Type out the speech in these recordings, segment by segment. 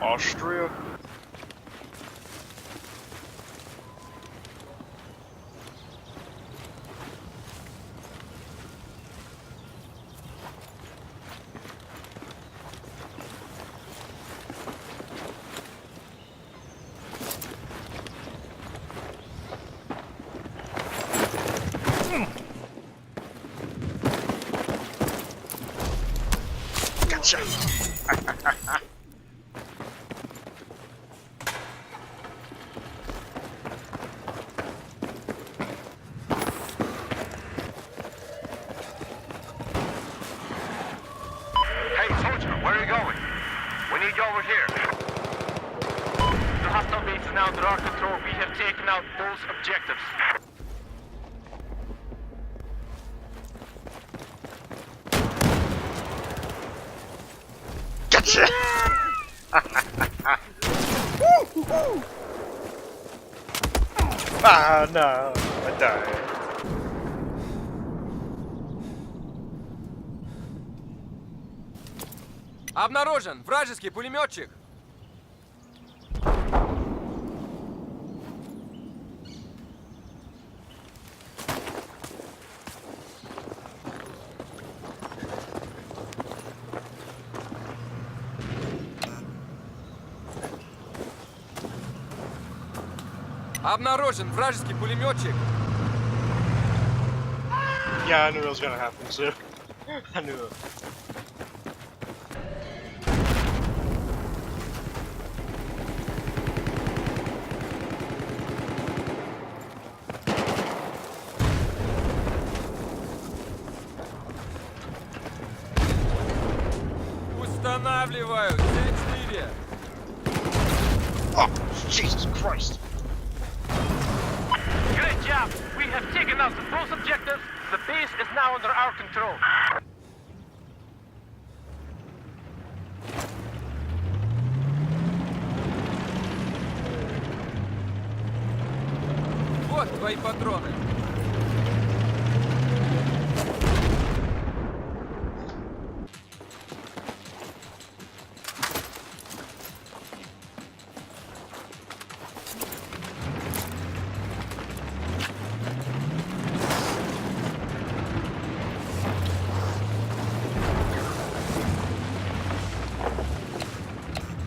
Austria? Gotcha! Hey, soldier, where are you going? We need you over here. The hostile base is now under our control. We have taken out those objectives. Gotcha! Ah, no, I died. Обнаружен вражеский пулеметчик. Обнаружен вражеский пулеметчик. Yeah, I knew it was gonna happen too. I knew it. Устанавливаю. Т-4. Oh, Jesus Christ! Great job! We have taken out those objectives. The base is now under our control. Вот твои патроны.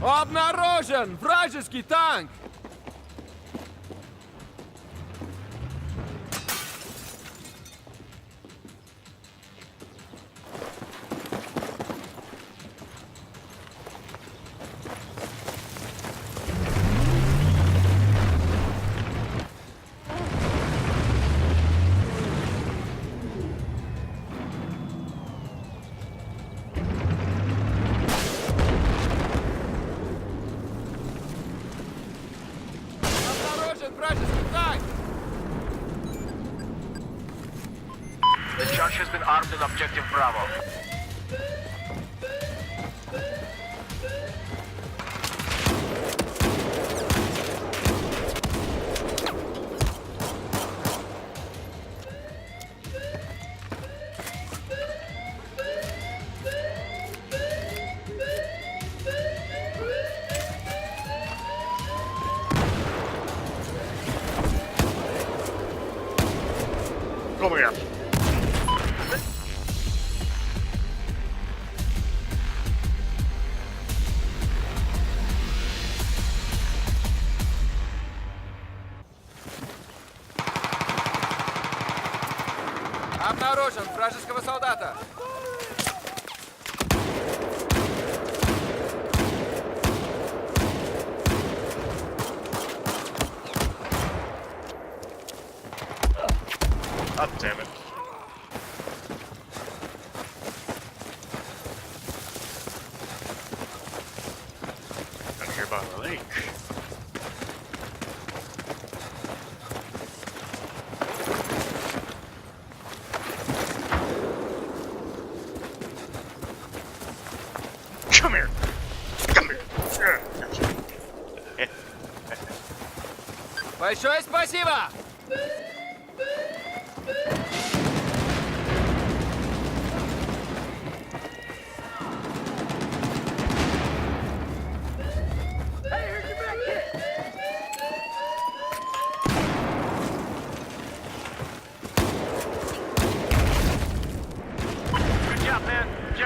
Обнаружен вражеский танк! Обнаружен вражеский танк! The charge has been armed in objective Bravo. Come here. Обнаружен вражеского солдата! God damn it. Down here by the lake. Come here! Come here! Gotcha. Большое спасибо!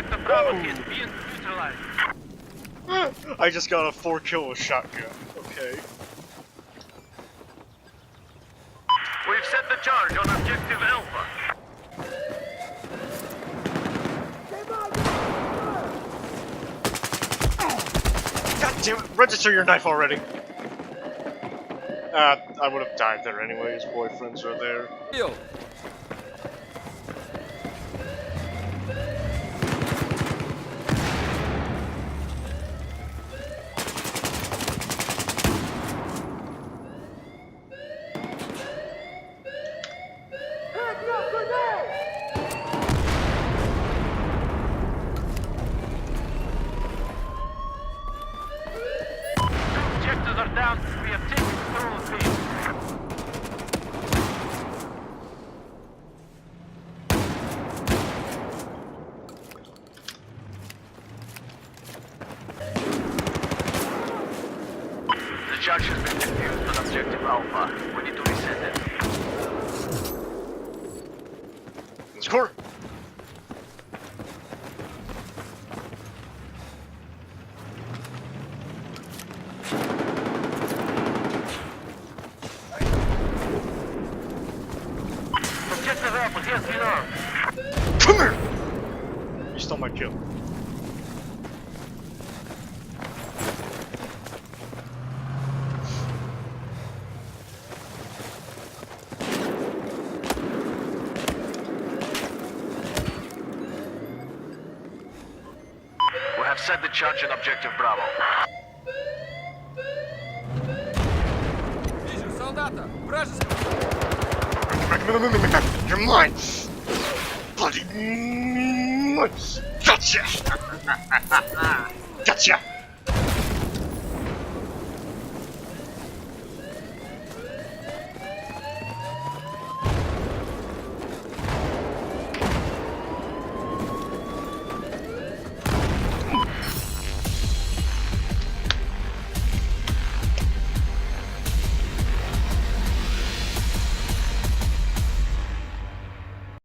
Objective Bravo is being neutralized. I just got a 4 kill with shotgun. Okay. We've set the charge on Objective Alpha. God damn it! Register your knife already. I would have died there anyway. His boyfriends are there. Deal. Objectives are down. We have taken control of base. The charge has been defused on Objective Alpha. We need to reset it. Score. Objective Alpha has been armed. Come here. You stole my kill. We have set the charge on Objective Bravo. Вижу солдата. Вражеского. You're mine. Bloody. Gotcha. Gotcha.